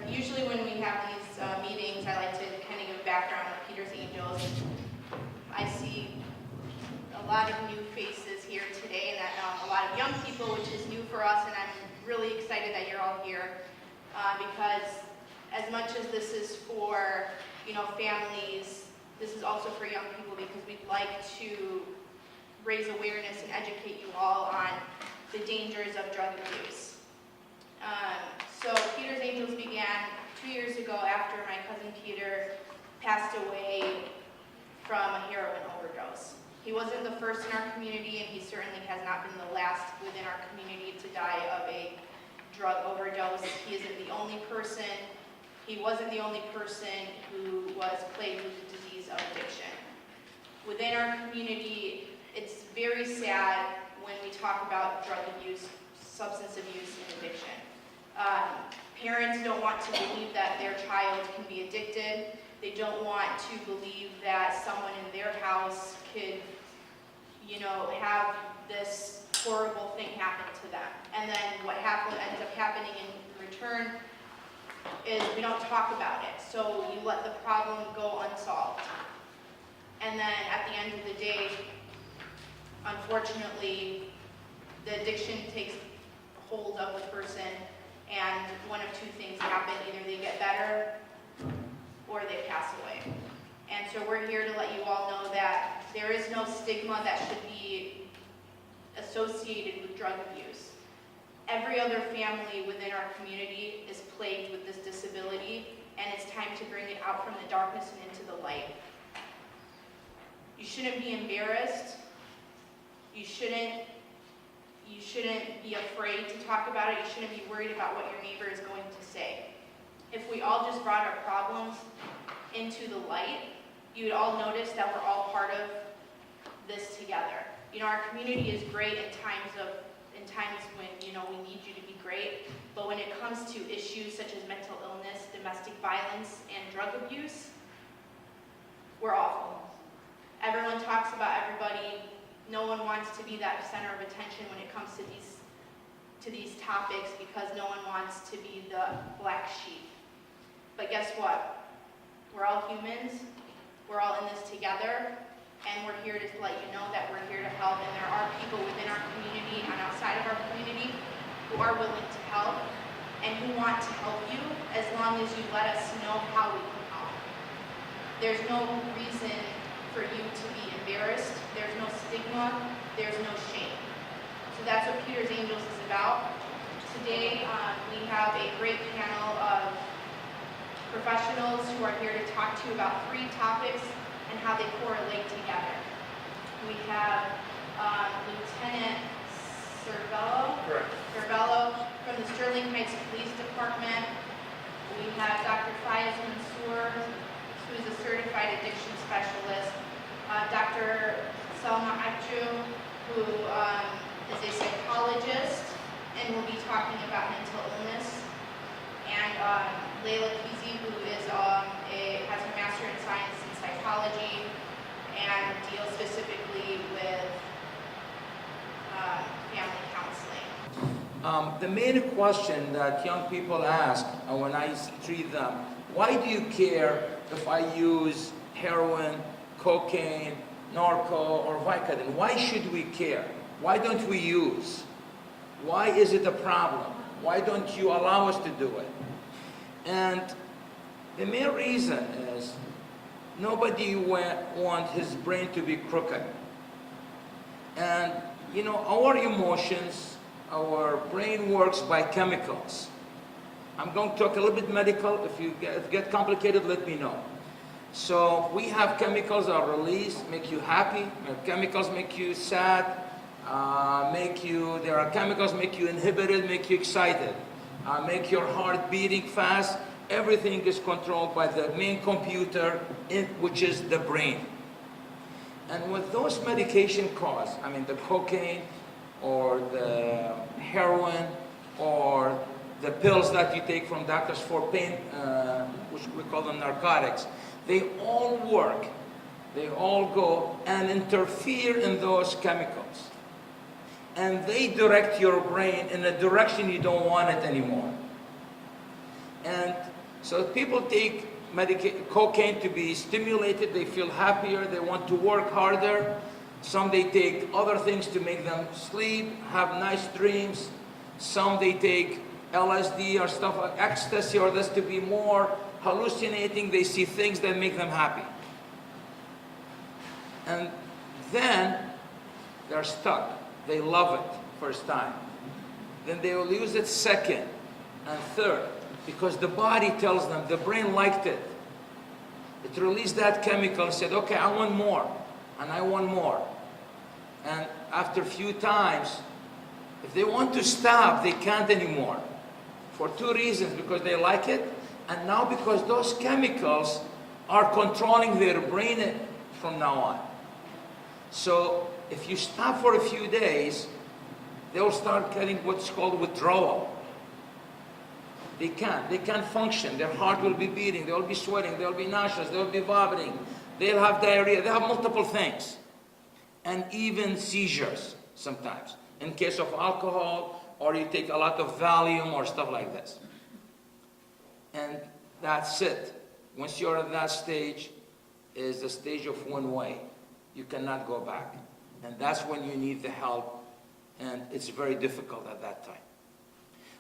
Usually when we have these meetings, I like to kind of give a background of Peter's Angels. I see a lot of new faces here today, and a lot of young people, which is new for us, and I'm really excited that you're all here because as much as this is for families, this is also for young people because we'd like to raise awareness and educate you all on the dangers of drug abuse. So Peter's Angels began 2 years ago after my cousin Peter passed away from a heroin overdose. He wasn't the first in our community, and he certainly has not been the last within our community to die of a drug overdose. He isn't the only person. He wasn't the only person who was plagued with the disease of addiction. Within our community, it's very sad when we talk about drug abuse, substance abuse, and addiction. Parents don't want to believe that their child can be addicted. They don't want to believe that someone in their house could, have this horrible thing happen to them. And then what ends up happening in return is we don't talk about it. So you let the problem go unsolved. And then at the end of the day, unfortunately, the addiction takes hold of the person, and one of two things happen. Either they get better or they pass away. And so we're here to let you all know that there is no stigma that should be associated with drug abuse. Every other family within our community is plagued with this disability, and it's time to bring it out from the darkness and into the light. You shouldn't be embarrassed. You shouldn't be afraid to talk about it. You shouldn't be worried about what your neighbor is going to say. If we all just brought our problems into the light, you would all notice that we're all part of this together. Our community is great in times when we need you to be great, but when it comes to issues such as mental illness, domestic violence, and drug abuse, we're awful. Everyone talks about everybody. No one wants to be that center of attention when it comes to these topics because no one wants to be the black sheep. But guess what? We're all humans. We're all in this together, and we're here to let you know that we're here to help. And there are people within our community and outside of our community who are willing to help and who want to help you as long as you let us know how we can help. There's no reason for you to be embarrassed. There's no stigma. There's no shame. So that's what Peter's Angels is about. Today, we have a great panel of professionals who are here to talk to you about 3 topics and how they correlate together. We have Lieutenant Cervello from the Sterling Heights Police Department. We have Dr. Fayez Mansour, who is a certified addiction specialist. Dr. Salma Akju, who is a psychologist and will be talking about mental illness. And Layla Kizi, who is has a master in science and psychology and deals specifically with family counseling. The main question that young people ask when I treat them, why do you care if I use heroin, cocaine, narco, or Vicodin? Why should we care? Why don't we use? Why is it a problem? Why don't you allow us to do it? And the main reason is nobody wants his brain to be crooked. And our emotions, our brain works by chemicals. I'm going to talk a little bit medical. If you get complicated, let me know. So we have chemicals that are released, make you happy. Chemicals make you sad. There are chemicals make you inhibited, make you excited, make your heart beating fast. Everything is controlled by the main computer, which is the brain. And what those medication cause, the cocaine or the heroin or the pills that you take from doctors for pain, which we call them narcotics, they all work. They all go and interfere in those chemicals. And they direct your brain in a direction you don't want it anymore. And so people take cocaine to be stimulated, they feel happier, they want to work harder. Some they take other things to make them sleep, have nice dreams. Some they take LSD or stuff like ecstasy or this to be more hallucinating. They see things that make them happy. And then they're stuck. They love it first time. Then they will use it second and third because the body tells them, the brain liked it. It released that chemical and said, okay, I want more, and I want more. And after a few times, if they want to stop, they can't anymore. For two reasons, because they like it, and now because those chemicals are controlling their brain from now on. So if you stop for a few days, they'll start getting what's called withdrawal. They can't function. Their heart will be beating, they'll be sweating, they'll be nauseous, they'll be vomiting, they'll have diarrhea, they'll have multiple things. And even seizures sometimes. In case of alcohol, or you take a lot of Valium or stuff like this. And that's it. Once you're at that stage, is the stage of one way. You cannot go back. And that's when you need the help, and it's very difficult at that time.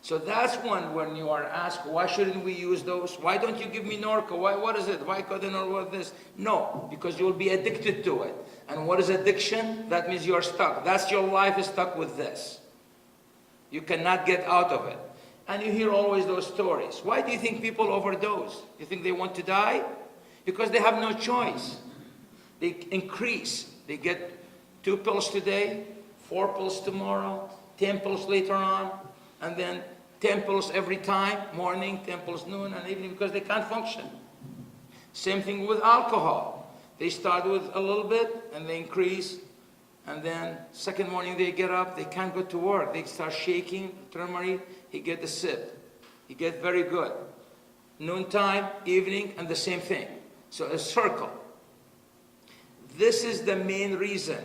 So that's when you are asked, why shouldn't we use those? Why don't you give me Norco? What is it? Why couldn't I do this? No, because you'll be addicted to it. And what is addiction? That means you're stuck. That's your life is stuck with this. You cannot get out of it. And you hear always those stories. Why do you think people overdose? You think they want to die? Because they have no choice. They increase. They get 2 pills today, 4 pills tomorrow, 10 pills later on, and then 10 pills every time, morning, 10 pills noon and evening, because they can't function. Same thing with alcohol. They start with a little bit and they increase, and then second morning they get up, they can't go to work. They start shaking, turmeric, he get a sip. He get very good. Noontime, evening, and the same thing. So a circle. This is the main reason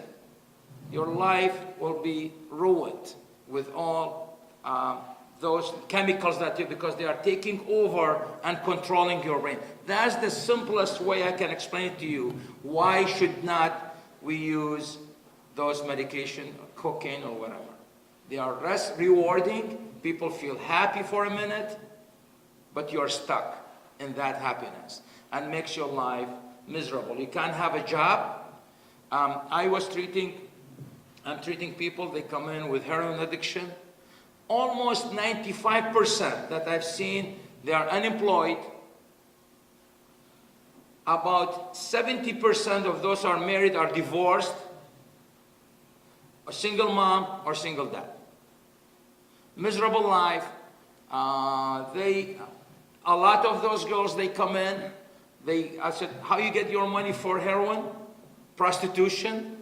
your life will be ruined with all those chemicals because they are taking over and controlling your brain. That's the simplest way I can explain it to you. Why should not we use those medication, cocaine or whatever? They are less rewarding. People feel happy for a minute, but you're stuck in that happiness and makes your life miserable. You can't have a job. I'm treating people, they come in with heroin addiction. Almost 95% that I've seen, they are unemployed. About 70% of those who are married are divorced, a single mom or single dad. Miserable life. A lot of those girls, they come in, I said, how you get your money for heroin, prostitution,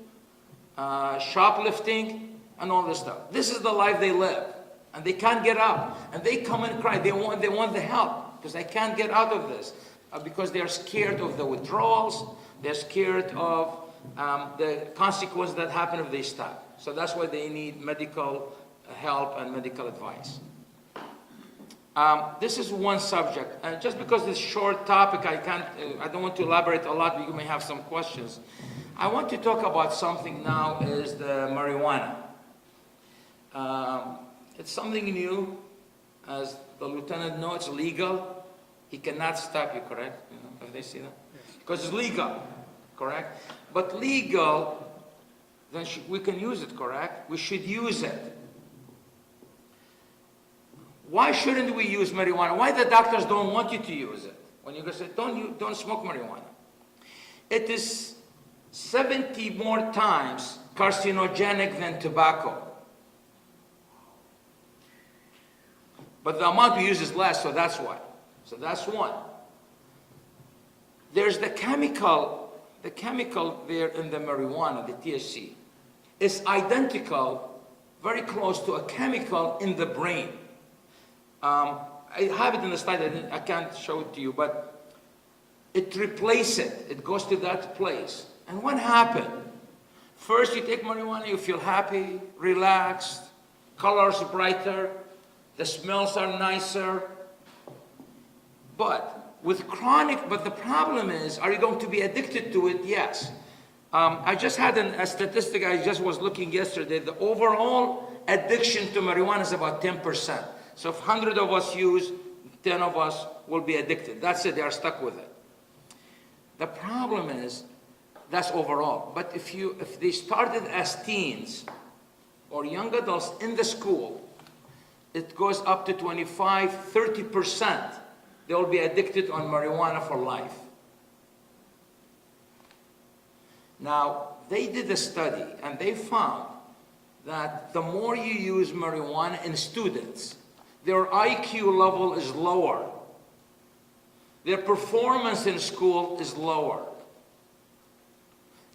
shoplifting, and all this stuff. This is the life they live. And they can't get up. And they come and cry. They want the help because they can't get out of this. Because they are scared of the withdrawals. They're scared of the consequences that happen if they stop. So that's why they need medical help and medical advice. This is one subject. Just because it's a short topic, I don't want to elaborate a lot, but you may have some questions. I want to talk about something now, is the marijuana. It's something new. As the lieutenant knows, it's legal. He cannot stop you, correct? You know, if they see that? Because it's legal, correct? But legal, then we can use it, correct? We should use it. Why shouldn't we use marijuana? Why the doctors don't want you to use it? When you go say, don't smoke marijuana. It is 70 more times carcinogenic than tobacco. But the amount we use is less, so that's why. So that's one. There's the chemical there in the marijuana, the THC, is identical, very close to a chemical in the brain. I have it in the slide, I can't show it to you, but it replaces it. It goes to that place. And what happened? First you take marijuana, you feel happy, relaxed, colors brighter, the smells are nicer. But with chronic, but the problem is, are you going to be addicted to it? Yes. I just had a statistic I just was looking yesterday. The overall addiction to marijuana is about 10%. So if 100 of us use, 10 of us will be addicted. That's it, they are stuck with it. The problem is, that's overall. But if they started as teens or young adults in the school, it goes up to 25, 30%. They will be addicted on marijuana for life. Now, they did a study and they found that the more you use marijuana in students, their IQ level is lower. Their performance in school is lower.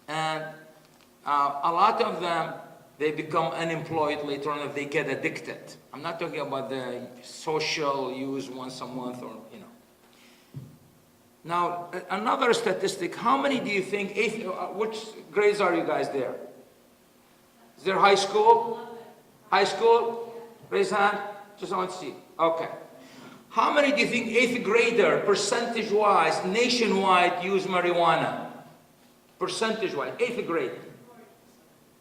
And a lot of them, they become unemployed later on if they get addicted. I'm not talking about the social use once a month or, you know. Now, another statistic, how many do you think, which grades are you guys there? Is there high school? High school? Raise hand, just want to see. Okay. How many do you think 8th grader, percentage-wise, nationwide, use marijuana? Percentage-wise, 8th grade.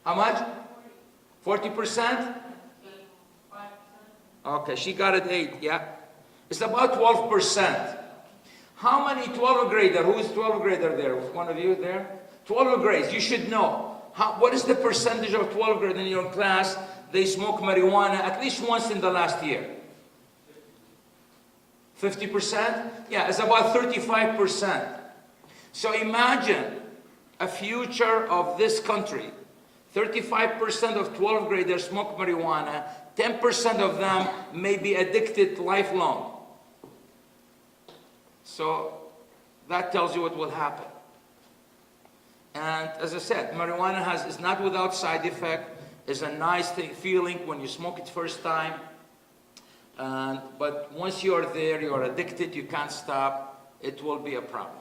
How much? 40%? Okay, she got it 8, yeah? It's about 12%. How many 12th grader, who is 12th grader there? One of you there? 12th grades, you should know. What is the percentage of 12th grade in your class, they smoke marijuana at least once in the last year? 50%? Yeah, it's about 35%. So imagine a future of this country. 35% of 12th graders smoke marijuana, 10% of them may be addicted lifelong. So that tells you what will happen. And as I said, marijuana is not without side effect. It's a nice feeling when you smoke it first time. But once you're there, you're addicted, you can't stop, it will be a problem.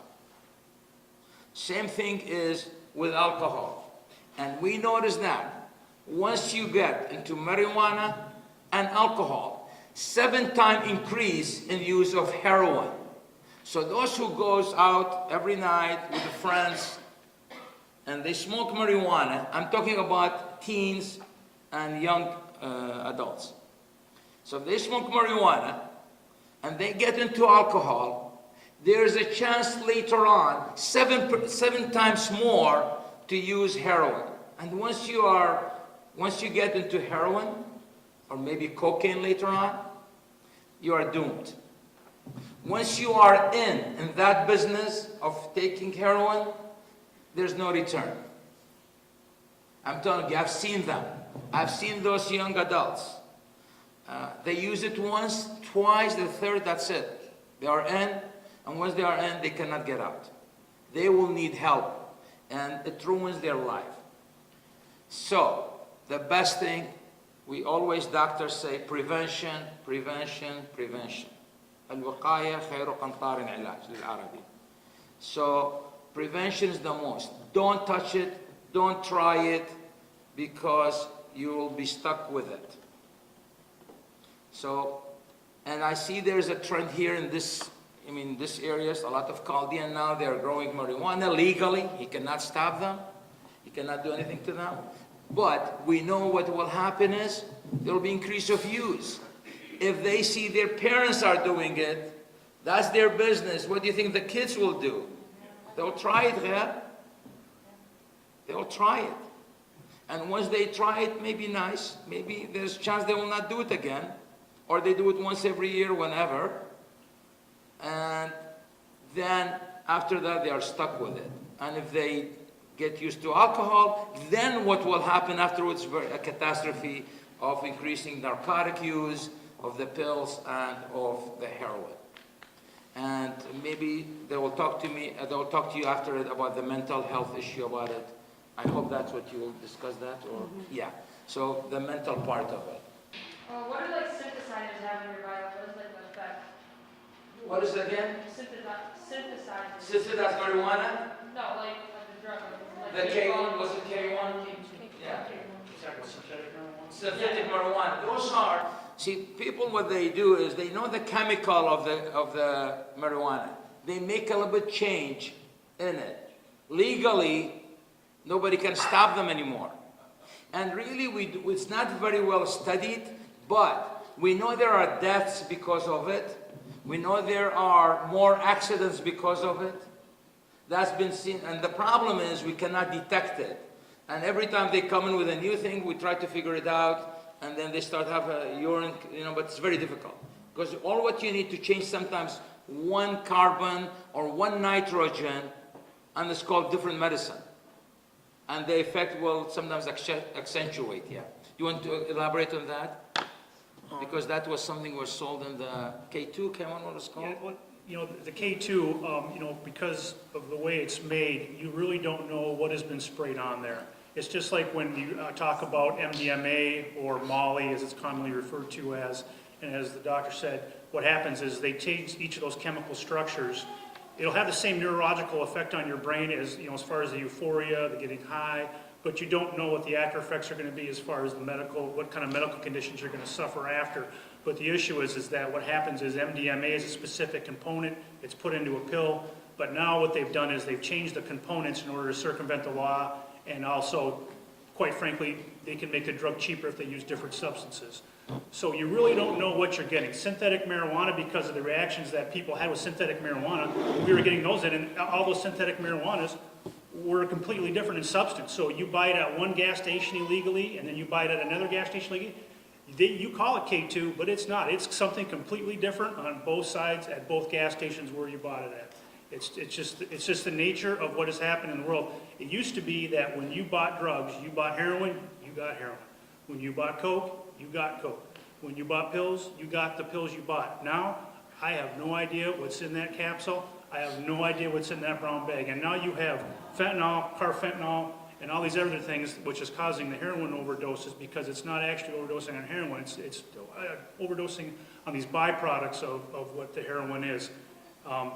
Same thing is with alcohol. And we notice that once you get into marijuana and alcohol, 7-time increase in use of heroin. So those who goes out every night with the friends and they smoke marijuana, I'm talking about teens and young adults. So if they smoke marijuana and they get into alcohol, there's a chance later on, 7 times more to use heroin. And once you get into heroin, or maybe cocaine later on, you are doomed. Once you are in that business of taking heroin, there's no return. I'm telling you, I've seen them. I've seen those young adults. They use it once, twice, the third, that's it. They are in, and once they are in, they cannot get out. They will need help, and it ruins their life. So, the best thing, we always, doctors say, prevention, prevention, prevention. الوقاية خير قنطار علاج للعربي. So, prevention is the most. Don't touch it, don't try it, because you will be stuck with it. So, and I see there's a trend here in this areas, a lot of Chaldean now, they're growing marijuana legally. He cannot stop them. He cannot do anything to them. But we know what will happen is, there will be increase of use. If they see their parents are doing it, that's their business. What do you think the kids will do? They'll try it, yeah? They'll try it. And once they try it, maybe nice, maybe there's a chance they will not do it again, or they do it once every year, whenever. And then after that, they are stuck with it. And if they get used to alcohol, then what will happen afterwards? A catastrophe of increasing narcotic use, of the pills, and of the heroin. And maybe they will talk to you after it about the mental health issue about it. I hope that's what you will discuss that, or yeah. So the mental part of it. What are like synthesizers have in your body? What is like the effect? What is it again? Synthesizers. Synthesized marijuana? No, like the drug. The K1, was it K1? Yeah. Synthetic marijuana. Those are See, people, what they do is they know the chemical of the marijuana. They make a little bit change in it. Legally, nobody can stop them anymore. And really, it's not very well studied, but we know there are deaths because of it. We know there are more accidents because of it. That's been seen, and the problem is we cannot detect it. And every time they come in with a new thing, we try to figure it out, and then they start have a urine, but it's very difficult. Because all what you need to change sometimes one carbon or one nitrogen, and it's called different medicine. And the effect will sometimes accentuate, yeah. You want to elaborate on that? Because that was something was sold in the K2, K1, what was it called? Yeah, well, the K2, because of the way it's made, you really don't know what has been sprayed on there. It's just like when you talk about MDMA or Molly, as it's commonly referred to as, and as the doctor said, what happens is they change each of those chemical structures. It'll have the same neurological effect on your brain as, as far as the euphoria, the getting high, but you don't know what the after effects are going to be as far as what kind of medical conditions you're going to suffer after. But the issue is that what happens is MDMA is a specific component, it's put into a pill, but now what they've done is they've changed the components in order to circumvent the law, and also, quite frankly, they can make the drug cheaper if they use different substances. So you really don't know what you're getting. Synthetic marijuana, because of the reactions that people had with synthetic marijuana, we were getting those in, and all those synthetic marijuanas were completely different in substance. So you buy it at one gas station illegally, and then you buy it at another gas station illegally. You call it K2, but it's not. It's something completely different on both sides at both gas stations where you bought it at. It's just the nature of what has happened in the world. It used to be that when you bought drugs, you bought heroin, you got heroin. When you bought coke, you got coke. When you bought pills, you got the pills you bought. Now, I have no idea what's in that capsule. I have no idea what's in that brown bag. And now you have fentanyl, carfentanil, and all these other things, which is causing the heroin overdoses, because it's not actually overdosing on heroin. It's overdosing on these byproducts of what the heroin is,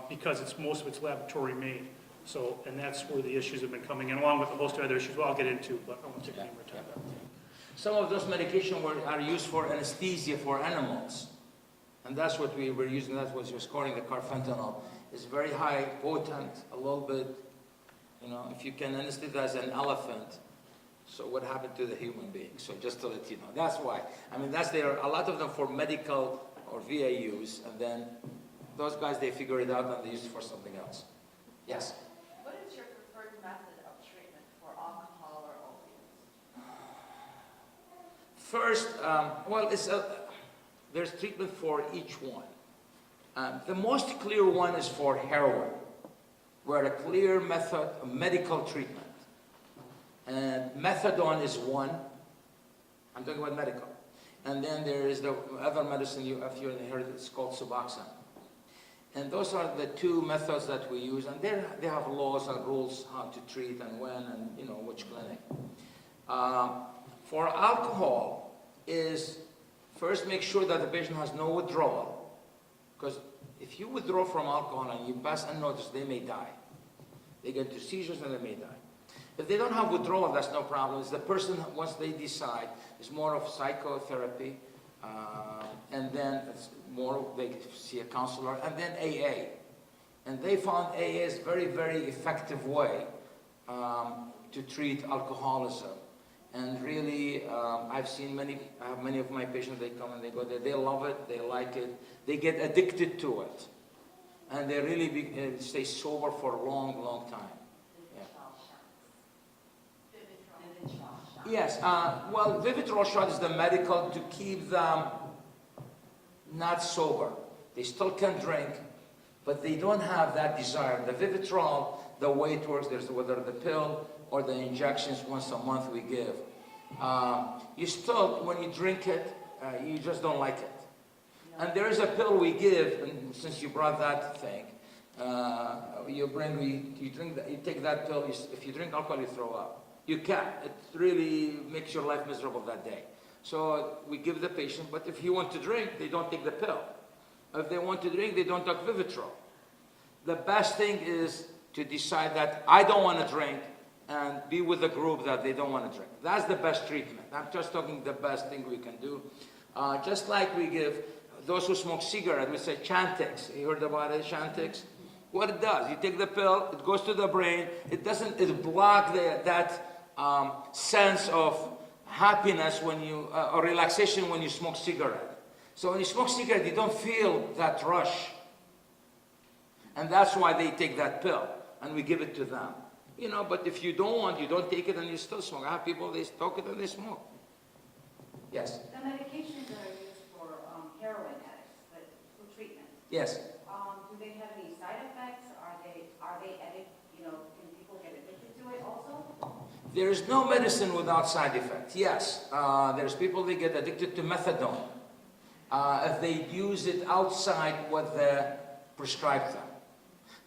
because most of it's laboratory made. So, and that's where the issues have been coming in, along with a host of other issues, well, I'll get into, but I won't take any more time. Some of those medications are used for anesthesia for animals. And that's what we were using, that's what was scoring the carfentanil. It's very high, potent, a little bit, if you can anesthetize an elephant, so what happened to the human being? So just to let you know, that's why. There are a lot of them for medical or VA use, and then those guys, they figure it out and they use it for something else. Yes? What is your preferred method of treatment for alcohol or opiates? First, there's treatment for each one. The most clear one is for heroin, where a clear method of medical treatment. And methadone is one. I'm talking about medical. And then there is the other medicine, if you heard, it's called Suboxone. And those are the two methods that we use, and they have laws and rules how to treat and when and which clinic. For alcohol is first make sure that the patient has no withdrawal, because if you withdraw from alcohol and you pass unnoticed, they may die. They get to seizures and they may die. If they don't have withdrawal, that's no problem. It's the person, once they decide, it's more of psychotherapy, and then it's more, they see a counselor, and then AA. And they found AA is a very, very effective way to treat alcoholism. And really, I have many of my patients, they come and they go there, they love it, they like it, they get addicted to it. And they really stay sober for a long, long time. Yes, Vivitrol shot is the medical to keep them not sober. They still can drink, but they don't have that desire. The Vivitrol, the way it works, there's whether the pill or the injections once a month we give. You still, when you drink it, you just don't like it. And there is a pill we give, and since you brought that thing, you take that pill, if you drink alcohol, you throw up. You can't. It really makes your life miserable that day. So we give the patient, but if you want to drink, they don't take the pill. If they want to drink, they don't take Vivitrol. The best thing is to decide that I don't want to drink and be with a group that they don't want to drink. That's the best treatment. I'm just talking the best thing we can do. Just like we give those who smoke cigarette, we say Chantix. You heard about it, Chantix? What it does, you take the pill, it goes to the brain, it blocks that sense of happiness when you, or relaxation when you smoke cigarette. So when you smoke cigarette, you don't feel that rush. And that's why they take that pill, and we give it to them. You know, but if you don't want, you don't take it and you still smoke. I have people, they smoke it and they smoke. Yes? The medications that are used for heroin addicts, for treatment, Yes. do they have any side effects? Are they can people get addicted to it also? There is no medicine without side effects. Yes, there's people that get addicted to methadone if they use it outside what they prescribe them.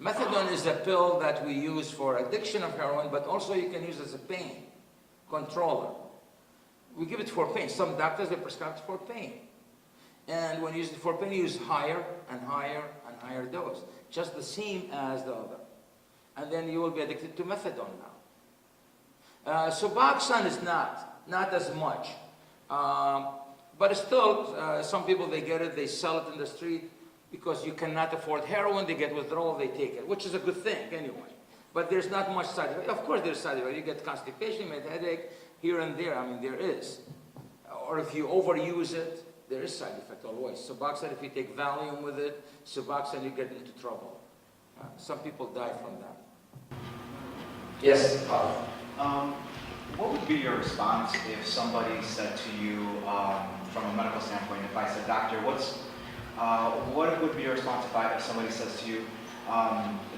Methadone is a pill that we use for addiction of heroin, but also you can use as a pain controller. We give it for pain. Some doctors, they prescribe it for pain. And when you use it for pain, you use higher and higher and higher dose, just the same as the other. And then you will be addicted to methadone now. Suboxone is not as much. But still, some people, they get it, they sell it in the street because you cannot afford heroin, they get withdrawal, they take it, which is a good thing anyway. But there's not much side effect. Of course there's side effect. You get constipation, you get headache, here and there. I mean, there is. Or if you overuse it, there is side effect always. Suboxone, if you take Valium with it, Suboxone, you get into trouble. Some people die from that. Yes, what would be your response if somebody said to you, from a medical standpoint, if I said, doctor, what would be your response if somebody says to you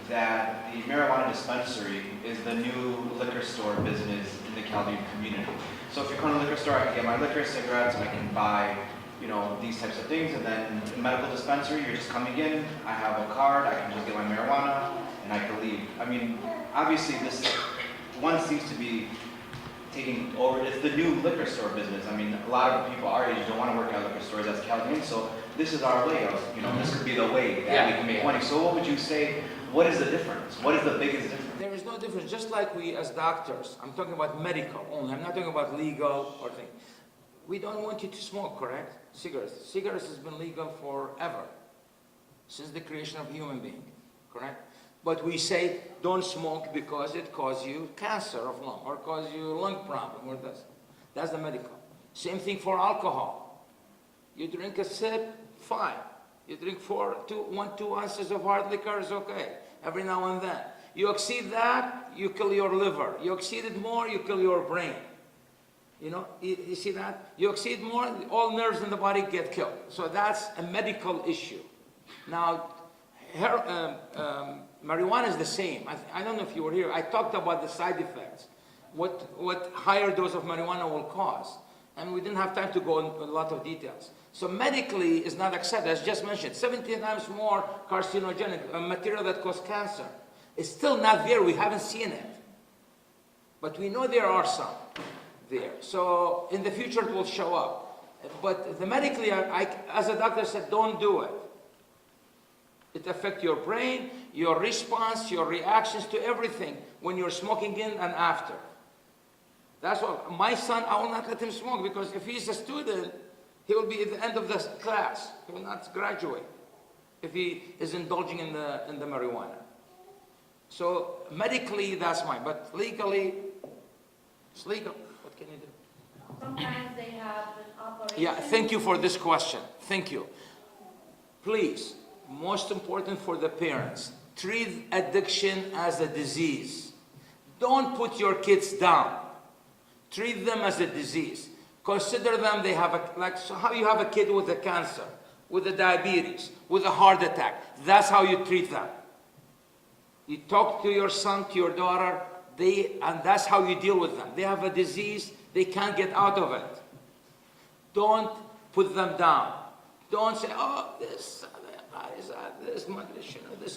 that the marijuana dispensary is the new liquor store business in the Chaldean community? So if you come to a liquor store, I can get my liquor, cigarettes, I can buy, these types of things, and then in a medical dispensary, you're just coming in, I have a card, I can just get my marijuana, and I can leave. I mean, obviously this one seems to be taking over. It's the new liquor store business. I mean, a lot of people our age don't want to work at liquor stores as Chaldean, so this is our way of, this could be the way that we can make money. So what would you say, what is the difference? What is the biggest difference? There is no difference, just like we as doctors, I'm talking about medical only, I'm not talking about legal or thing. We don't want you to smoke, correct? Cigarettes. Cigarettes has been legal forever, since the creation of human being, correct? But we say, don't smoke because it causes you cancer of lung, or causes you lung problem, or this. That's the medical. Same thing for alcohol. You drink a sip, fine. You drink 2 ounces of hard liquor is okay, every now and then. You exceed that, you kill your liver. You exceed it more, you kill your brain. You see that? You exceed more, all nerves in the body get killed. So that's a medical issue. Now, marijuana is the same. I don't know if you were here. I talked about the side effects, what higher dose of marijuana will cause. And we didn't have time to go into a lot of details. So medically, is not accepted, as just mentioned, 17 times more carcinogenic, a material that causes cancer. It's still not there, we haven't seen it. But we know there are some there. So in the future it will show up. But the medically, as a doctor said, don't do it. It affects your brain, your response, your reactions to everything when you're smoking in and after. That's what, my son, I will not let him smoke because if he's a student, he will be at the end of the class. He will not graduate if he is indulging in the marijuana. So medically, that's mine, but legally, it's legal. What can you do? Sometimes they have an operation. Yeah, thank you for this question. Thank you. Please, most important for the parents, treat addiction as a disease. Don't put your kids down. Treat them as a disease. Consider them, they have so how you have a kid with a cancer, with a diabetes, with a heart attack. That's how you treat them. You talk to your son, to your daughter, and that's how you deal with them. They have a disease, they can't get out of it. Don't put them down. Don't say, oh, this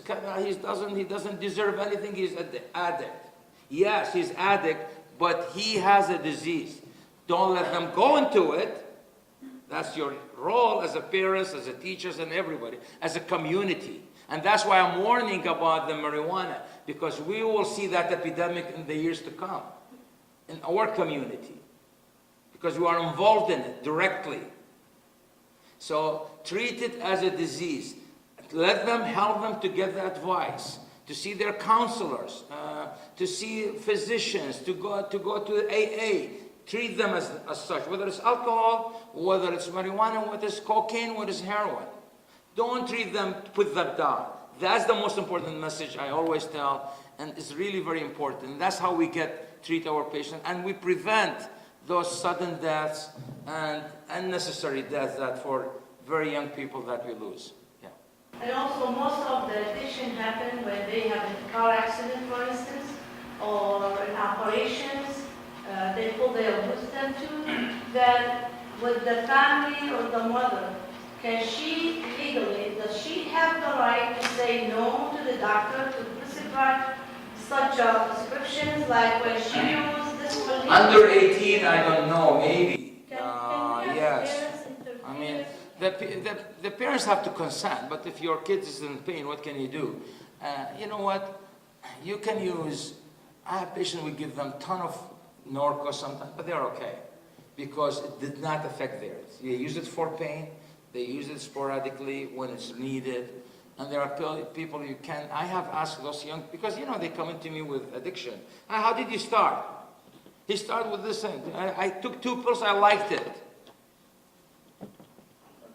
guy, he doesn't deserve anything, he's an addict. Yes, he's addict, but he has a disease. Don't let them go into it. That's your role as a parent, as a teacher, and everybody, as a community. And that's why I'm warning about the marijuana, because we will see that epidemic in the years to come in our community, because we are involved in it directly. So treat it as a disease. Let them help them to get the advice, to see their counselors, to see physicians, to go to AA. Treat them as such, whether it's alcohol, whether it's marijuana, whether it's cocaine, whether it's heroin. Don't treat them, put them down. That's the most important message I always tell, and it's really very important. That's how we treat our patients, and we prevent those sudden deaths and unnecessary deaths that for very young people that we lose. Yeah. And also, most of the addiction happen when they have a car accident, for instance, or in operations. They pull their wisdom to. Then, with the family or the mother, can she legally, does she have the right to say no to the doctor to prescribe such prescriptions, like when she used this? Under 18, I don't know, maybe. Can Yes. parents interfere? I mean, the parents have to consent, but if your kid is in pain, what can you do? You know what? You can use, I have patients, we give them ton of Norco sometimes, but they're okay because it did not affect theirs. They use it for pain, they use it sporadically when it's needed, and there are people you can, I have asked those young, because you know, they come into me with addiction. How did you start? He started with this thing. I took 2 pills, I liked it.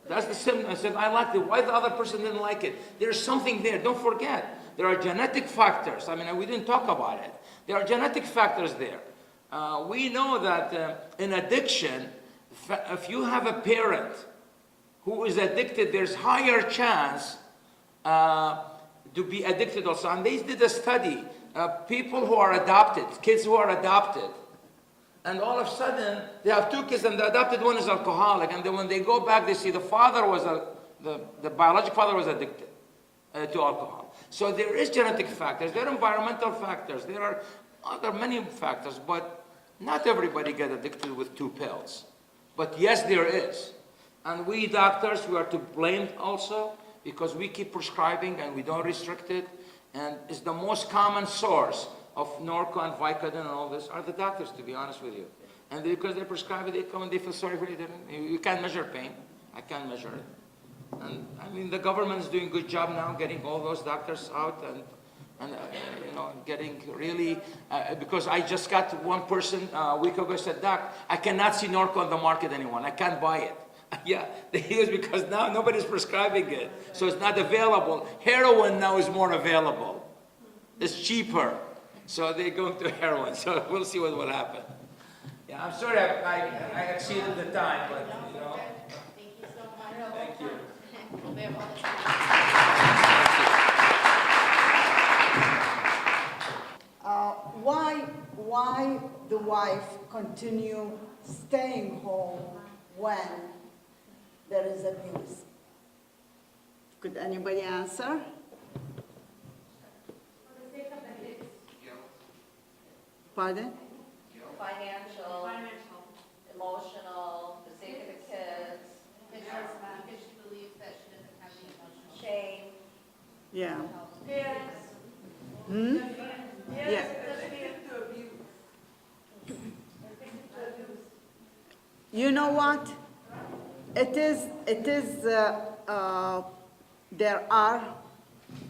That's the symptom. I said, I liked it. Why the other person didn't like it? There's something there. Don't forget. There are genetic factors. I mean, we didn't talk about it. There are genetic factors there. We know that in addiction, if you have a parent who is addicted, there's higher chance to be addicted also. And they did a study. People who are adopted, kids who are adopted, and all of a sudden, they have 2 kids, and the adopted one is alcoholic. And then when they go back, they see the father was, the biological father was addicted to alcohol. So there is genetic factors, there are environmental factors, there are many factors, but not everybody gets addicted with 2 pills. But yes, there is. And we doctors, we are to blame also, because we keep prescribing and we don't restrict it. And it's the most common source of Norco and Vicodin and all this are the doctors, to be honest with you. And because they prescribe it, they come and they feel sorry for you. You can't measure pain. I can't measure it. And I mean, the government is doing a good job now getting all those doctors out and you know, getting really, because I just got one person a week ago said, Doc, I cannot see Norco on the market anymore. I can't buy it. Yeah, the is because now nobody's prescribing it. So it's not available. Heroin now is more available. It's cheaper. So they're going to heroin. So we'll see what will happen. Yeah, I'm sorry I exceeded the time, but you know. Thank you so much. Thank you. We have all the time. Why the wife continue staying home when there is abuse? Could anybody answer? Pardon? Financial, emotional, the sake of the kids, Because she believes that she doesn't have the emotional. shame. Yeah. Parents. Hmm? Yes, Yeah. You know what? There are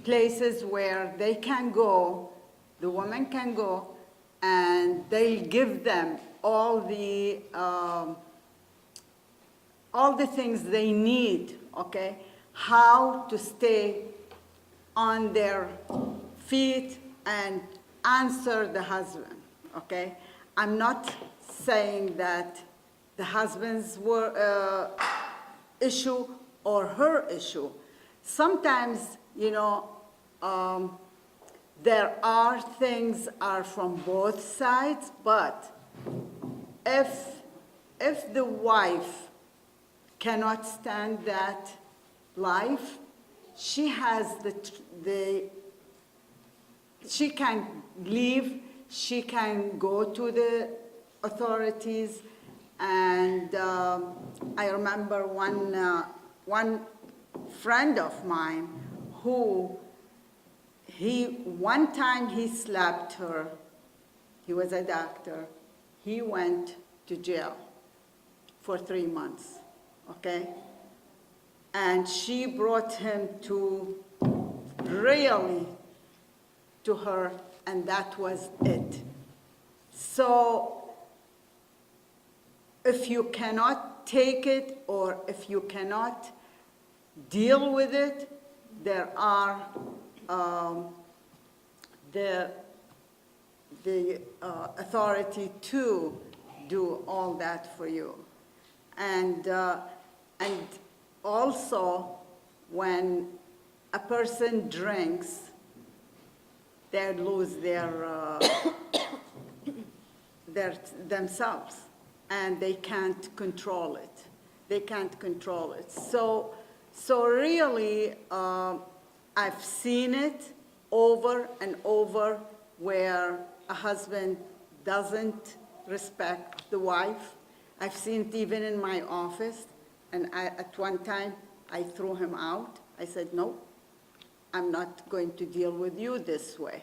places where they can go, the woman can go, and they'll give them all the things they need, okay? How to stay on their feet and answer the husband, okay? I'm not saying that the husband's issue or her issue. Sometimes, you know, there are things are from both sides, but if the wife cannot stand that life, she has she can leave, she can go to the authorities, and I remember one friend of mine who one time he slapped her. He was a doctor. He went to jail for 3 months, okay? and she brought him to really to her, and that was it. So if you cannot take it, or if you cannot deal with it, there are the authority to do all that for you. And also, when a person drinks, they lose themselves, and they can't control it. They can't control it. So really, I've seen it over and over where a husband doesn't respect the wife. I've seen it even in my office, and at one time, I threw him out. I said, no, I'm not going to deal with you this way.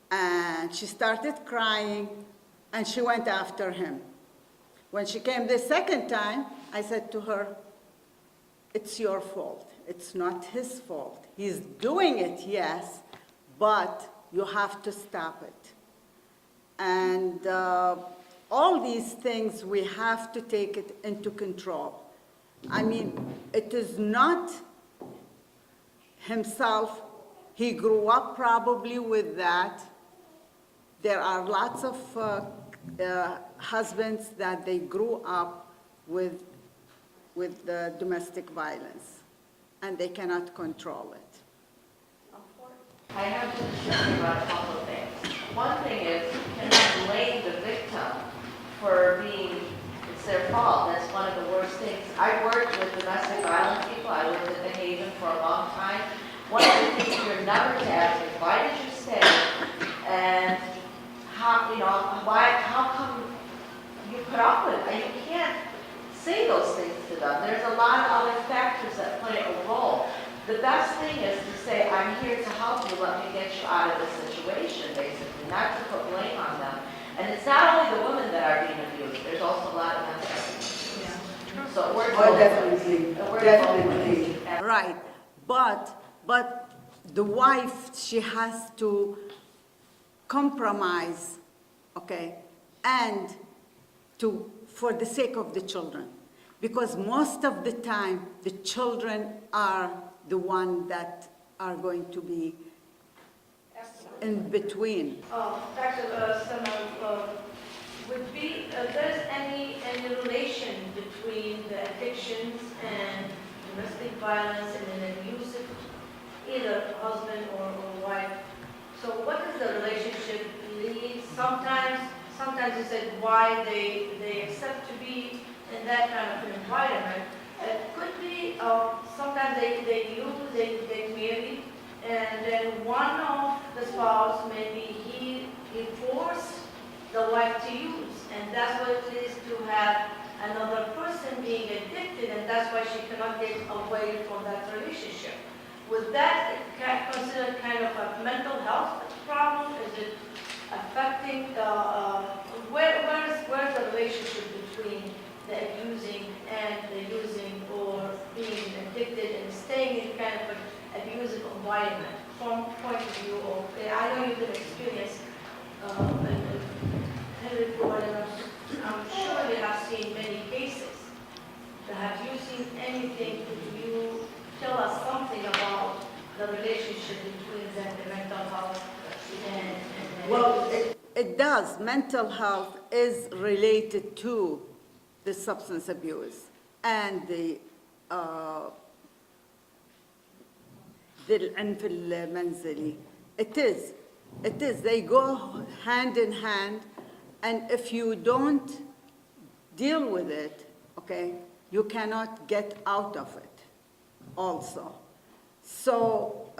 And she started crying, and she went after him. When she came the second time, I said to her, it's your fault. It's not his fault. He's doing it, yes, but you have to stop it. And all these things, we have to take it into control. I mean, it is not himself. He grew up probably with that. There are lots of husbands that they grew up with domestic violence, and they cannot control it. I have to say about a couple of things. One thing is, you cannot blame the victim for being, it's their fault. That's one of the worst things. I worked with domestic violence people. I worked at the Haven for a long time. One of the things you're never to ask is, why did you stay? And how, how come you put up with it? You can't say those things to them. There's a lot of other factors that play a role. The best thing is to say, I'm here to help you, let me get you out of the situation, basically, not to put blame on them. And it's not only the women that are being abused, there's also a lot of men that are being abused. So we're Definitely. Right, but the wife, she has to compromise, okay, and for the sake of the children. Because most of the time, the children are the one that are going to be in between. Dr. Summer, there's any relation between the addictions and domestic violence and an abusive, either husband or wife? So what is the relationship lead? Sometimes you said why they accept to be in that kind of an environment. It could be sometimes they use the community, and then one of the spouse, maybe he forced the wife to use, and that's what it is to have another person being addicted, and that's why she cannot get away from that relationship. Would that considered kind of a mental health problem? Is it affecting where's the relationship between the abusing and the using, or being addicted and staying in kind of an abusive environment from point of view of, I know you've been experienced Henry Ford, and I'm sure you have seen many cases. Have you seen anything? Could you tell us something about the relationship between the mental health and Well, it does. Mental health is related to the substance abuse and the العنف المنزلي. It is. They go hand in hand, and if you don't deal with it, okay, you cannot get out of it also. So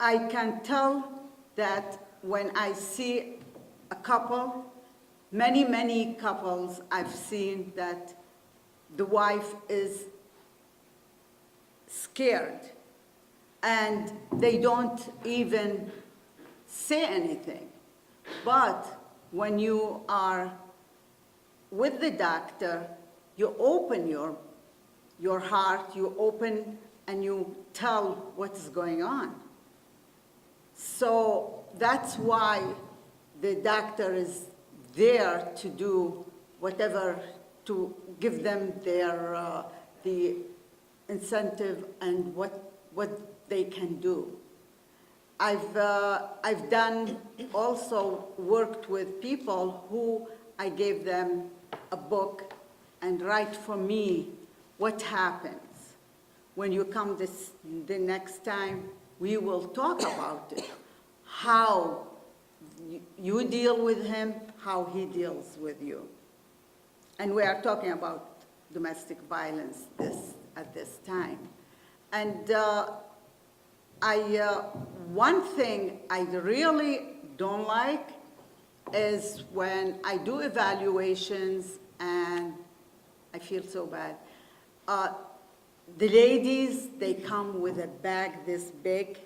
I can tell that when I see a couple, many couples, I've seen that the wife is scared and they don't even say anything. But when you are with the doctor you open your heart, you open and you tell what's going on. So that's why the doctor is there to do whatever, to give them their, the incentive and what they can do. I've done, also worked with people who I gave them a book and write for me what happens. When you come the next time, we will talk about it. How you deal with him, how he deals with you. And we are talking about domestic violence at this time. And one thing I really don't like is when I do evaluations, and I feel so bad. The ladies, they come with a bag this big,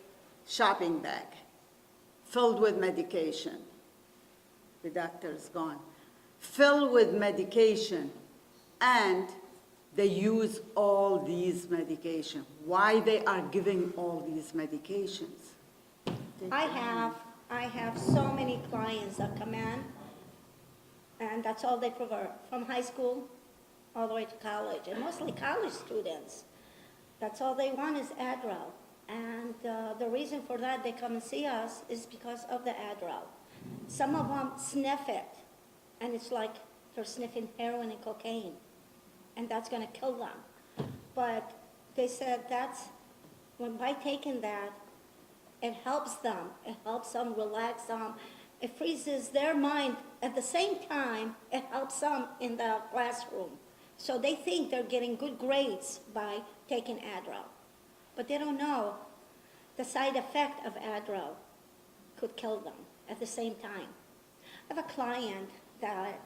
shopping bag, filled with medication. The doctor is gone. Filled with medication, and they use all these medications. Why they are giving all these medications? I have so many clients that come in, and that's all they prefer, from high school all the way to college, and mostly college students. That's all they want is Adderall. And the reason for that they come and see us is because of the Adderall. Some of them sniff it, and it's like they're sniffing heroin and cocaine, and that's going to kill them. But they said by taking that, it helps them. It helps them relax them. It freezes their mind. At the same time, it helps them in the classroom. So they think they're getting good grades by taking Adderall. But they don't know the side effect of Adderall could kill them at the same time. I have a client that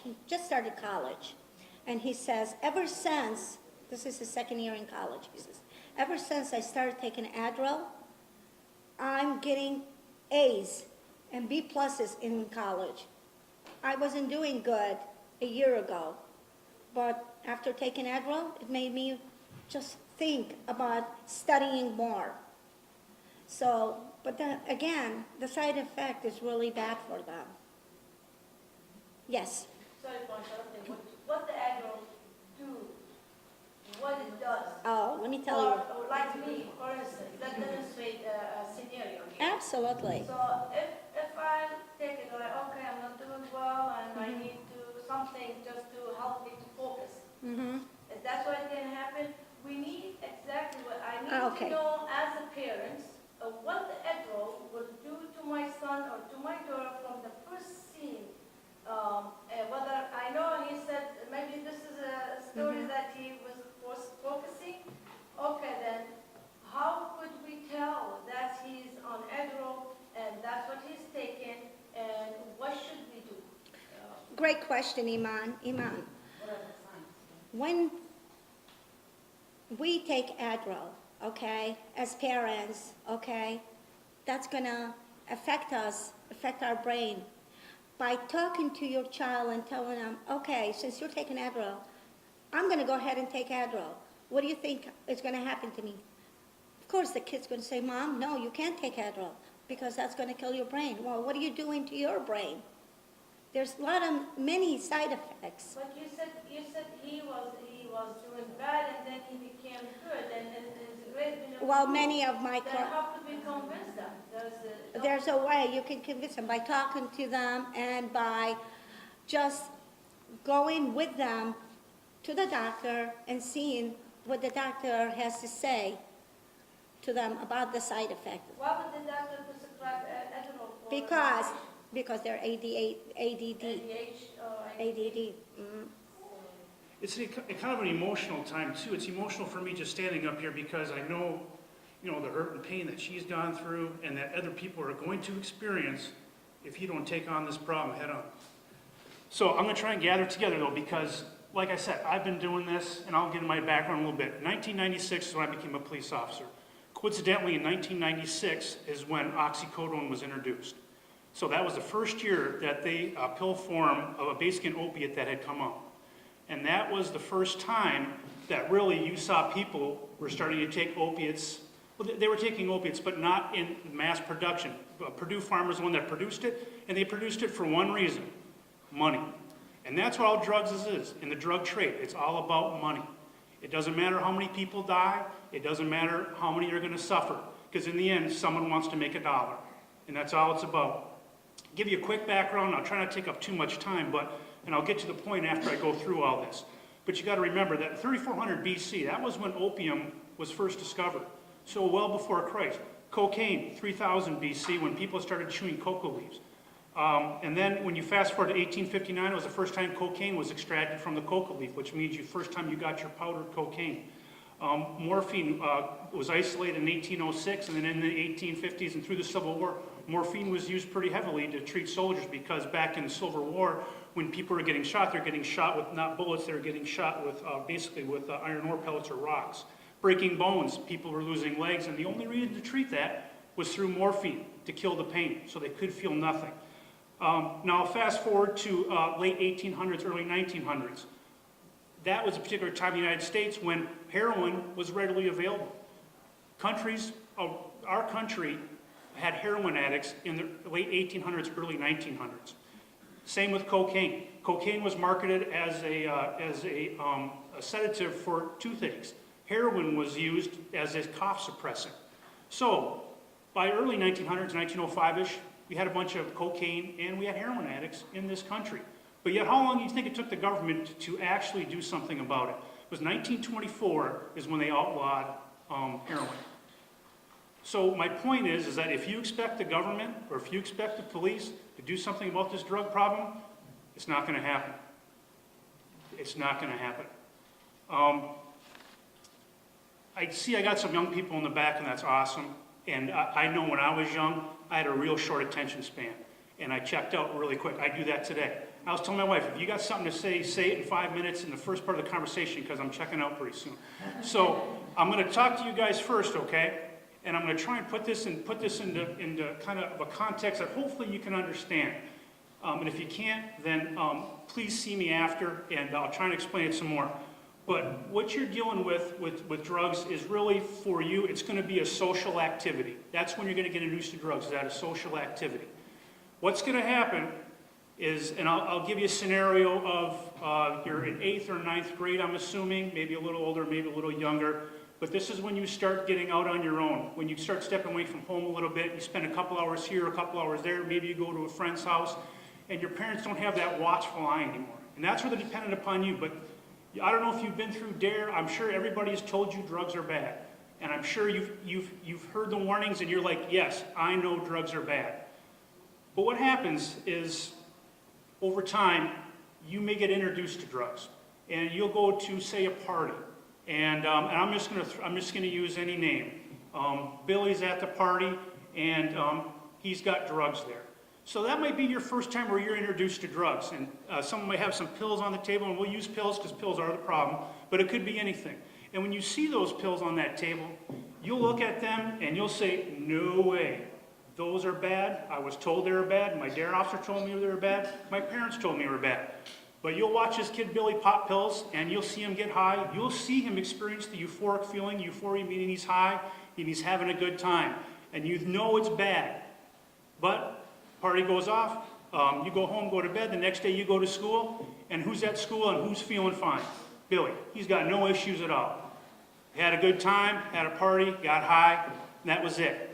he just started college, and he says, ever since, this is his second year in college, he says, ever since I started taking Adderall, I'm getting A's and B pluses in college. I wasn't doing good a year ago, but after taking Adderall, it made me just think about studying more. So, but then again, the side effect is really bad for them. Yes. Sorry for interrupting. What the Adderall do, what it does. Oh, let me tell you. Or like me, for instance, let's demonstrate a scenario here. Absolutely. So if I take it like, okay, I'm not doing well and I need to something just to help me to focus. Mm-hmm. If that's what can happen, we need exactly what I need Okay. to know as a parent what the Adderall will do to my son or to my daughter from the first scene. Whether I know he said maybe this is a story that he was focusing. Okay, then how could we tell that he's on Adderall and that's what he's taking, and what should we do? Great question, Iman. Iman, What are the signs? when we take Adderall, okay, as parents, okay, that's gonna affect us, affect our brain. By talking to your child and telling them, okay, since you're taking Adderall, I'm gonna go ahead and take Adderall. What do you think is gonna happen to me? Of course, the kid's gonna say, Mom, no, you can't take Adderall because that's gonna kill your brain. Well, what are you doing to your brain? There's many side effects. But you said he was doing bad and then he became good and it's a great. Well, many of my Then how could we convince them? There's a way you can convince them by talking to them and by just going with them to the doctor and seeing what the doctor has to say to them about the side effect. Why would the doctor prescribe Adderall for? Because they're ADD. ADH or ADD. Mm. It's a kind of an emotional time too. It's emotional for me just standing up here because I know, the hurt and pain that she's gone through and that other people are going to experience if you don't take on this problem head on. So I'm going to try and gather together though, because like I said, I've been doing this, and I'll get in my background a little bit. 1996 is when I became a police officer. Coincidentally, in 1996 is when oxycodone was introduced. So that was the first year that a pill form of a basic opiate that had come out. And that was the first time that really you saw people were starting to take opiates. Well, they were taking opiates, but not in mass production. Purdue Pharma was the one that produced it, and they produced it for one reason: money. And that's what all drugs is in the drug trade. It's all about money. It doesn't matter how many people die. It doesn't matter how many are going to suffer, because in the end, someone wants to make a dollar. And that's all it's about. I'll give you a quick background. I'll try not to take up too much time, and I'll get to the point after I go through all this. But you got to remember that 3400 BC, that was when opium was first discovered. So well before Christ. Cocaine, 3000 BC, when people started chewing coca leaves. And then when you fast forward to 1859, it was the first time cocaine was extracted from the coca leaf, which means the first time you got your powdered cocaine. Morphine was isolated in 1806, and then in the 1850s and through the Civil War, morphine was used pretty heavily to treat soldiers, because back in the Civil War, when people were getting shot, they're getting shot with not bullets, they're getting shot with basically with iron ore pellets or rocks. Breaking bones, people were losing legs, and the only reason to treat that was through morphine, to kill the pain, so they could feel nothing. Now fast forward to late 1800s, early 1900s. That was a particular time in the United States when heroin was readily available. Our country had heroin addicts in the late 1800s, early 1900s. Same with cocaine. Cocaine was marketed as a sedative for toothaches. Heroin was used as a cough suppressant. So by early 1900s, 1905-ish, we had a bunch of cocaine and we had heroin addicts in this country. But yet, how long do you think it took the government to actually do something about it? It was 1924 is when they outlawed heroin. So my point is that if you expect the government or if you expect the police to do something about this drug problem, it's not going to happen. It's not going to happen. I see I got some young people in the back, and that's awesome. And I know when I was young, I had a real short attention span, and I checked out really quick. I do that today. I was telling my wife, if you got something to say it in 5 minutes in the first part of the conversation, because I'm checking out pretty soon. So I'm going to talk to you guys first, okay? And I'm going to try and put this into kind of a context that hopefully you can understand. And if you can't, then please see me after, and I'll try and explain it some more. But what you're dealing with drugs is really, for you, it's going to be a social activity. That's when you're going to get introduced to drugs, is that a social activity. What's going to happen is, and I'll give you a scenario of you're in 8th or 9th grade, I'm assuming, maybe a little older, maybe a little younger, but this is when you start getting out on your own, when you start stepping away from home a little bit, you spend a couple hours here, a couple hours there, maybe you go to a friend's house, and your parents don't have that watchful eye anymore. And that's where they're dependent upon you, but I don't know if you've been through DARE, I'm sure everybody has told you drugs are bad. And I'm sure you've heard the warnings and you're like, yes, I know drugs are bad. But what happens is, over time, you may get introduced to drugs. And you'll go to, say, a party. And I'm just gonna use any name. Billy's at the party, and he's got drugs there. So that might be your first time where you're introduced to drugs. And someone might have some pills on the table, and we'll use pills because pills are the problem, but it could be anything. And when you see those pills on that table, you'll look at them and you'll say, no way, those are bad. I was told they were bad. My DARE officer told me they were bad. My parents told me they were bad. But you'll watch this kid Billy pop pills, and you'll see him get high. You'll see him experience the euphoric feeling. Euphoria meaning he's high and he's having a good time. And you know it's bad. But party goes off. You go home, go to bed. The next day you go to school. And who's at school and who's feeling fine? Billy. He's got no issues at all. Had a good time, had a party, got high, and that was it.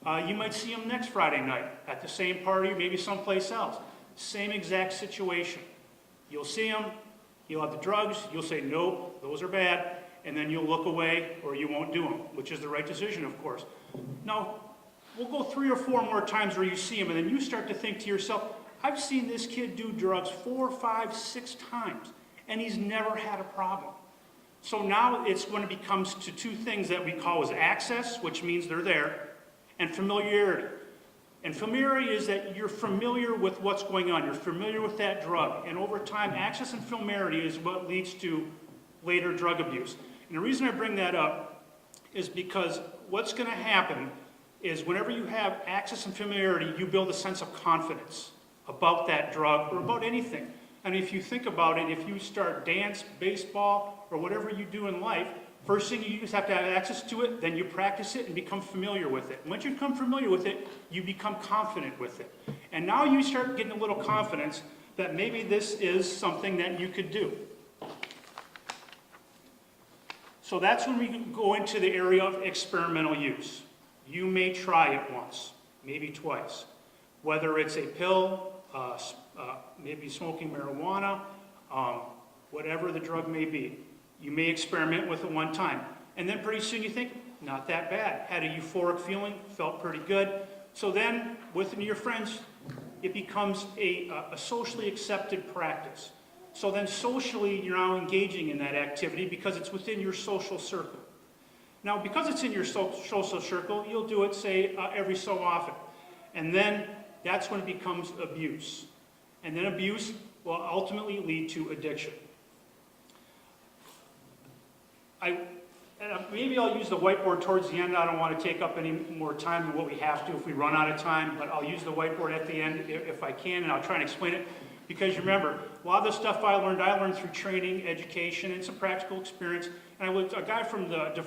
You might see him next Friday night at the same party, maybe someplace else. Same exact situation. You'll see him, he'll have the drugs, you'll say, nope, those are bad, and then you'll look away or you won't do them, which is the right decision, of course. Now, we'll go 3 or 4 more times where you see him, and then you start to think to yourself, I've seen this kid do drugs 4, 5, 6 times, and he's never had a problem. So now it's when it becomes to 2 things that we call as access, which means they're there, and familiarity. And familiarity is that you're familiar with what's going on. You're familiar with that drug. And over time, access and familiarity is what leads to later drug abuse. And the reason I bring that up is because what's going to happen is whenever you have access and familiarity, you build a sense of confidence about that drug or about anything. And if you think about it, if you start dance, baseball, or whatever you do in life, first thing you just have to have access to it, then you practice it and become familiar with it. Once you become familiar with it, you become confident with it. And now you start getting a little confidence that maybe this is something that you could do. So that's when we go into the area of experimental use. You may try it once, maybe twice. Whether it's a pill, maybe smoking marijuana, whatever the drug may be. You may experiment with it one time. And then pretty soon you think, not that bad. Had a euphoric feeling, felt pretty good. So then, with your friends, it becomes a socially accepted practice. So then socially, you're now engaging in that activity because it's within your social circle. Now, because it's in your social circle, you'll do it, say, every so often. And then that's when it becomes abuse. And then abuse will ultimately lead to addiction. Maybe I'll use the whiteboard towards the end. I don't want to take up any more time than what we have to if we run out of time, but I'll use the whiteboard at the end if I can, and I'll try and explain it. Because remember, a lot of the stuff I learned through training, education, and some practical experience. And a guy from the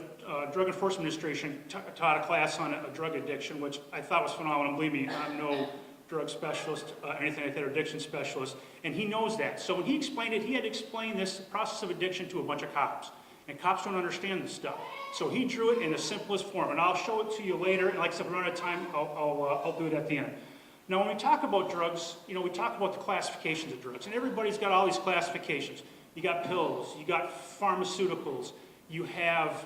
Drug Enforcement Administration taught a class on drug addiction, which I thought was phenomenal. Believe me, I'm no drug specialist, anything like that, or addiction specialist, and he knows that. So when he explained it, he had to explain this process of addiction to a bunch of cops. And cops don't understand this stuff. So he drew it in the simplest form, and I'll show it to you later, and like I said, if we run out of time, I'll do it at the end. Now, when we talk about drugs, we talk about the classifications of drugs, and everybody's got all these classifications. You got pills, you got pharmaceuticals, you have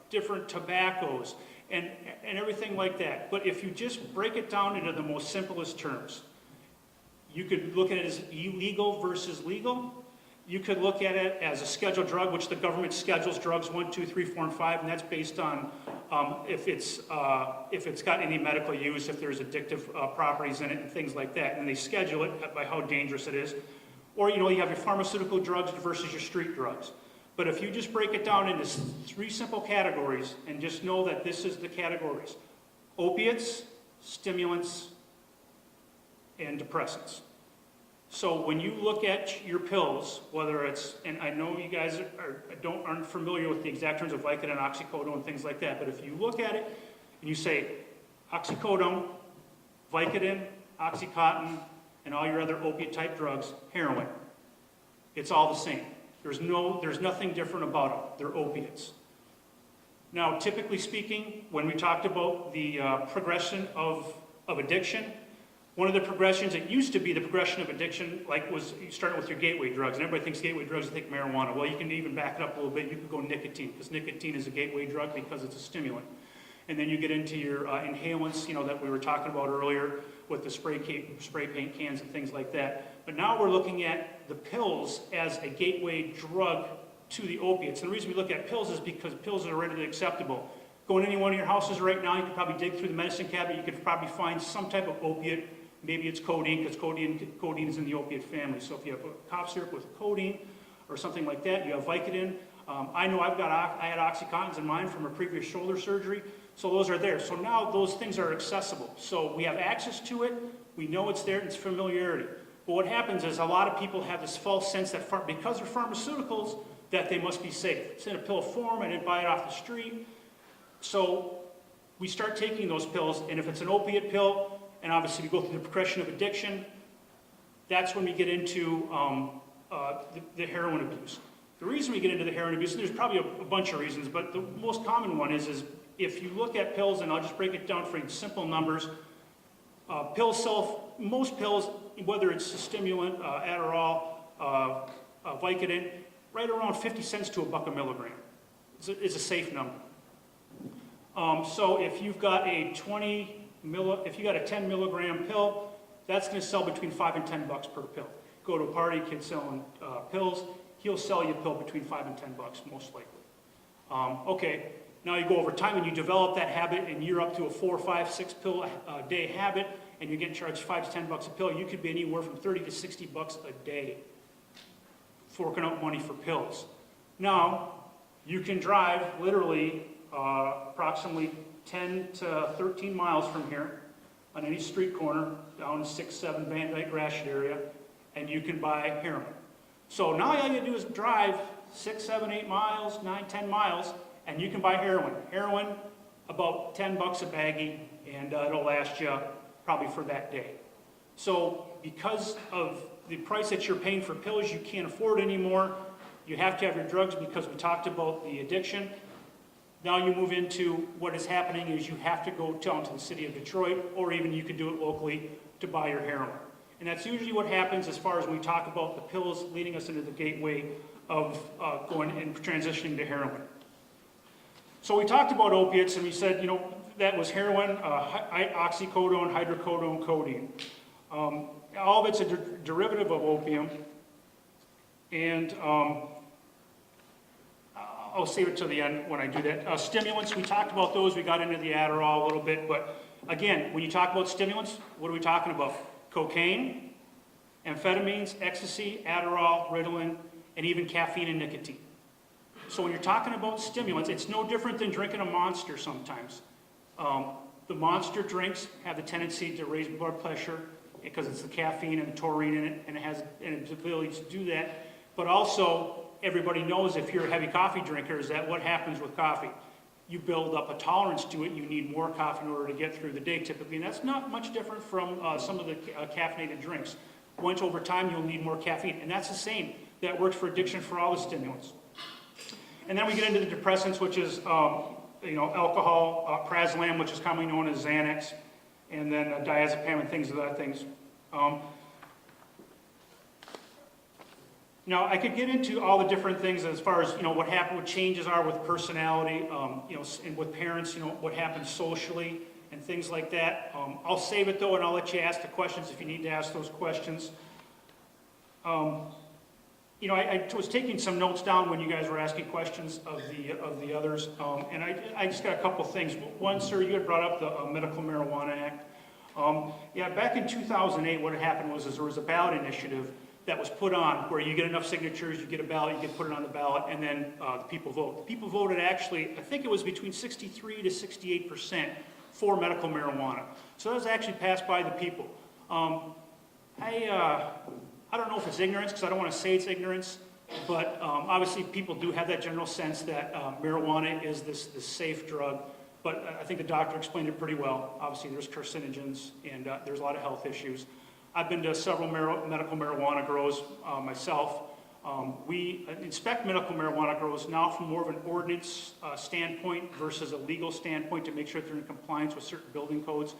different tobaccos, and everything like that. But if you just break it down into the most simplest terms, you could look at it as illegal versus legal. You could look at it as a scheduled drug, which the government schedules drugs 1, 2, 3, 4, and 5, and that's based on if it's got any medical use, if there's addictive properties in it, and things like that. And they schedule it by how dangerous it is. Or you have your pharmaceutical drugs versus your street drugs. But if you just break it down into 3 simple categories, and just know that this is the categories: opiates, stimulants, and depressants. So when you look at your pills, whether it's, and I know you guys aren't familiar with the exact terms of Vicodin, oxycodone, and things like that, but if you look at it and you say oxycodone, Vicodin, Oxycontin, and all your other opiate-type drugs, heroin, it's all the same. There's nothing different about them. They're opiates. Now, typically speaking, when we talked about the progression of addiction, one of the progressions, it used to be the progression of addiction, was you start with your gateway drugs, and everybody thinks gateway drugs, they think marijuana. Well, you can even back it up a little bit. You could go nicotine, because nicotine is a gateway drug because it's a stimulant. And then you get into your inhalants, that we were talking about earlier with the spray paint cans and things like that. But now we're looking at the pills as a gateway drug to the opiates. And the reason we look at pills is because pills are readily acceptable. Go in any one of your houses right now, you could probably dig through the medicine cabinet, you could probably find some type of opiate. Maybe it's codeine, because codeine is in the opiate family. So if you have a cough syrup with codeine or something like that, you have Vicodin. I know I had Oxycontins in mine from a previous shoulder surgery, so those are there. So now those things are accessible. So we have access to it, we know it's there, and it's familiarity. But what happens is a lot of people have this false sense that because they're pharmaceuticals, that they must be safe. It's in a pill form, I didn't buy it off the street. So we start taking those pills, and if it's an opiate pill, and obviously we go through the progression of addiction, that's when we get into the heroin abuse. The reason we get into the heroin abuse, and there's probably a bunch of reasons, but the most common one is if you look at pills, and I'll just break it down for you, simple numbers, most pills, whether it's a stimulant, Adderall, Vicodin, right around 50 cents to $1 a milligram. It's a safe number. So if you've got a 10 milligram pill, that's going to sell between $5 and $10 per pill. Go to a party, kid selling pills, he'll sell you a pill between $5 and $10 most likely. Okay, now you go over time and you develop that habit, and you're up to a 4, 5, 6 pill a day habit, and you're getting charged $5 to $10 a pill. You could be anywhere from $30 to $60 a day forking out money for pills. Now, you can drive literally approximately 10 to 13 miles from here on any street corner down 6, 7 Van Dyke Gratiot area, and you can buy heroin. So now all you do is drive 6, 7, 8 miles, 9, 10 miles, and you can buy heroin. Heroin, about $10 a baggie, and it'll last you probably for that day. So because of the price that you're paying for pills, you can't afford anymore. You have to have your drugs because we talked about the addiction. Now you move into what is happening is you have to go down to the city of Detroit, or even you can do it locally to buy your heroin. And that's usually what happens as far as when we talk about the pills leading us into the gateway of going and transitioning to heroin. So we talked about opiates, and we said, that was heroin, oxycodone, hydrocodone, codeine. All of it's a derivative of opium, and I'll save it to the end when I do that. Stimulants, we talked about those. We got into the Adderall a little bit, but again, when you talk about stimulants, what are we talking about? Cocaine, amphetamines, ecstasy, Adderall, Ritalin, and even caffeine and nicotine. So when you're talking about stimulants, it's no different than drinking a Monster sometimes. The Monster drinks have the tendency to raise blood pressure because it's the caffeine and the taurine in it, and it has an ability to do that. But also, everybody knows if you're a heavy coffee drinker, is that what happens with coffee? You build up a tolerance to it. You need more coffee in order to get through the day typically, and that's not much different from some of the caffeinated drinks. Once over time, you'll need more caffeine, and that's the same. That works for addiction for all the stimulants. And then we get into the depressants, which is alcohol, Prazolam, which is commonly known as Xanax, and then diazepam and things of that things. Now, I could get into all the different things as far as, what happened, what changes are with personality, and with parents, what happens socially and things like that. I'll save it though, and I'll let you ask the questions if you need to ask those questions. I was taking some notes down when you guys were asking questions of the others, and I just got a couple things. One, sir, you had brought up the Medical Marijuana Act. Back in 2008, what had happened was there was a ballot initiative that was put on where you get enough signatures, you get a ballot, you get put it on the ballot, and then the people vote. The people voted actually, I think it was between 63 to 68% for medical marijuana. So that was actually passed by the people. I don't know if it's ignorance, because I don't want to say it's ignorance, but obviously people do have that general sense that marijuana is this safe drug, but I think the doctor explained it pretty well. Obviously there's carcinogens, and there's a lot of health issues. I've been to several medical marijuana grows myself. We inspect medical marijuana grows now from more of an ordinance standpoint versus a legal standpoint to make sure they're in compliance with certain building codes,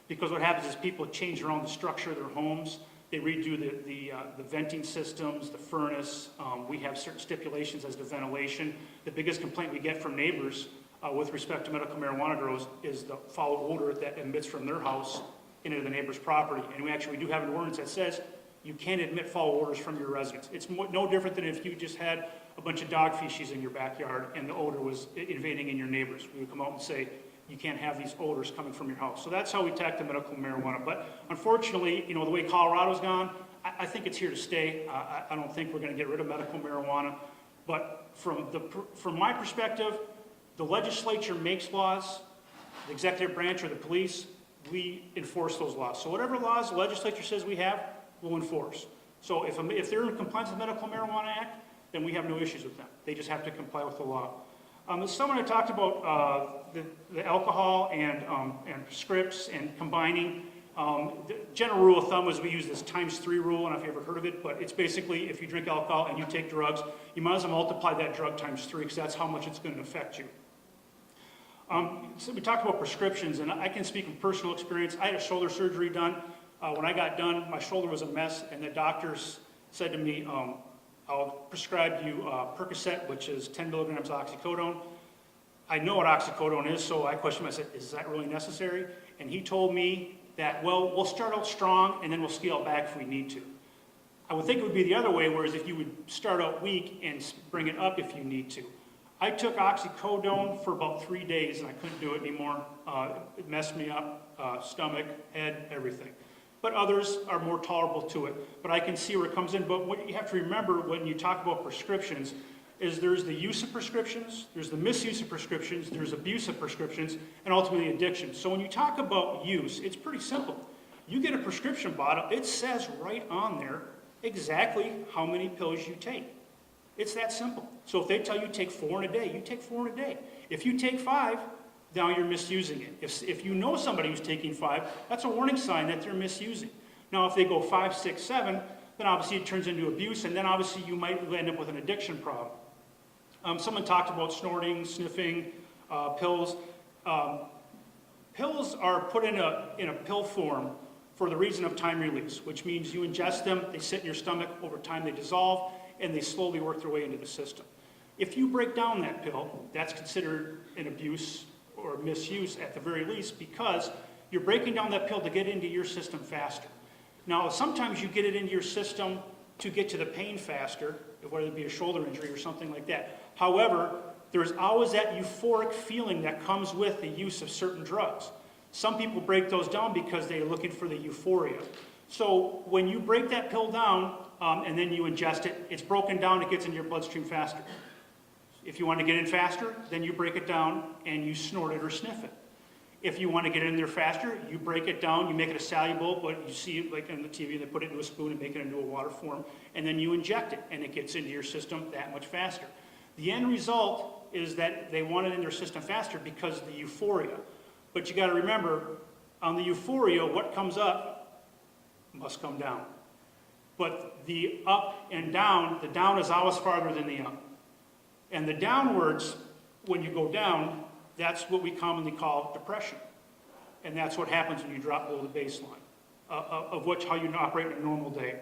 because what happens is people change around the structure of their homes. They redo the venting systems, the furnace. We have certain stipulations as to ventilation. The biggest complaint we get from neighbors with respect to medical marijuana grows is the foul odor that emits from their house into the neighbor's property. And we do have an ordinance that says you can't admit foul odors from your residence. It's no different than if you just had a bunch of dog feces in your backyard and the odor was invading in your neighbors. We would come out and say, you can't have these odors coming from your house. So that's how we tackle medical marijuana. But unfortunately, the way Colorado's gone, I think it's here to stay. I don't think we're going to get rid of medical marijuana. But from my perspective, the legislature makes laws, the executive branch or the police, we enforce those laws. So whatever laws the legislature says we have, we'll enforce. So if they're in compliance with the Medical Marijuana Act, then we have no issues with them. They just have to comply with the law. Someone had talked about the alcohol and scripts and combining. The general rule of thumb is we use this ×3 rule. I don't know if you ever heard of it, but it's basically if you drink alcohol and you take drugs, you might as well multiply that drug ×3 because that's how much it's going to affect you. So we talked about prescriptions, and I can speak from personal experience. I had a shoulder surgery done. When I got done, my shoulder was a mess, and the doctors said to me, I'll prescribe you Percocet, which is 10 milligrams of oxycodone. I know what oxycodone is, so I questioned him. I said, is that really necessary? And he told me that, well, we'll start out strong, and then we'll scale back if we need to. I would think it would be the other way, whereas if you would start out weak and bring it up if you need to. I took oxycodone for about 3 days, and I couldn't do it anymore. It messed me up, stomach, head, everything. But others are more tolerable to it. But I can see where it comes in. But what you have to remember when you talk about prescriptions is there's the use of prescriptions, there's the misuse of prescriptions, there's abuse of prescriptions, and ultimately addiction. So when you talk about use, it's pretty simple. You get a prescription bottle, it says right on there exactly how many pills you take. It's that simple. So if they tell you take 4 in a day, you take 4 in a day. If you take 5, now you're misusing it. If you know somebody who's taking 5, that's a warning sign that they're misusing. Now, if they go 5, 6, 7, then obviously it turns into abuse, and then obviously you might end up with an addiction problem. Someone talked about snorting, sniffing, pills. Pills are put in a pill form for the reason of time release, which means you ingest them, they sit in your stomach, over time they dissolve, and they slowly work their way into the system. If you break down that pill, that's considered an abuse or misuse at the very least, because you're breaking down that pill to get into your system faster. Now, sometimes you get it into your system to get to the pain faster, whether it be a shoulder injury or something like that. However, there's always that euphoric feeling that comes with the use of certain drugs. Some people break those down because they're looking for the euphoria. So when you break that pill down and then you ingest it, it's broken down, it gets into your bloodstream faster. If you want to get in faster, then you break it down and you snort it or sniff it. If you want to get in there faster, you break it down, you make it a soluble, but you see it like on the TV, they put it into a spoon and make it into a water form, and then you inject it, and it gets into your system that much faster. The end result is that they want it in their system faster because of the euphoria. But you got to remember, on the euphoria, what comes up must come down. But the up and down, the down is always farther than the up. And the downwards, when you go down, that's what we commonly call depression. And that's what happens when you drop below the baseline of how you operate in a normal day.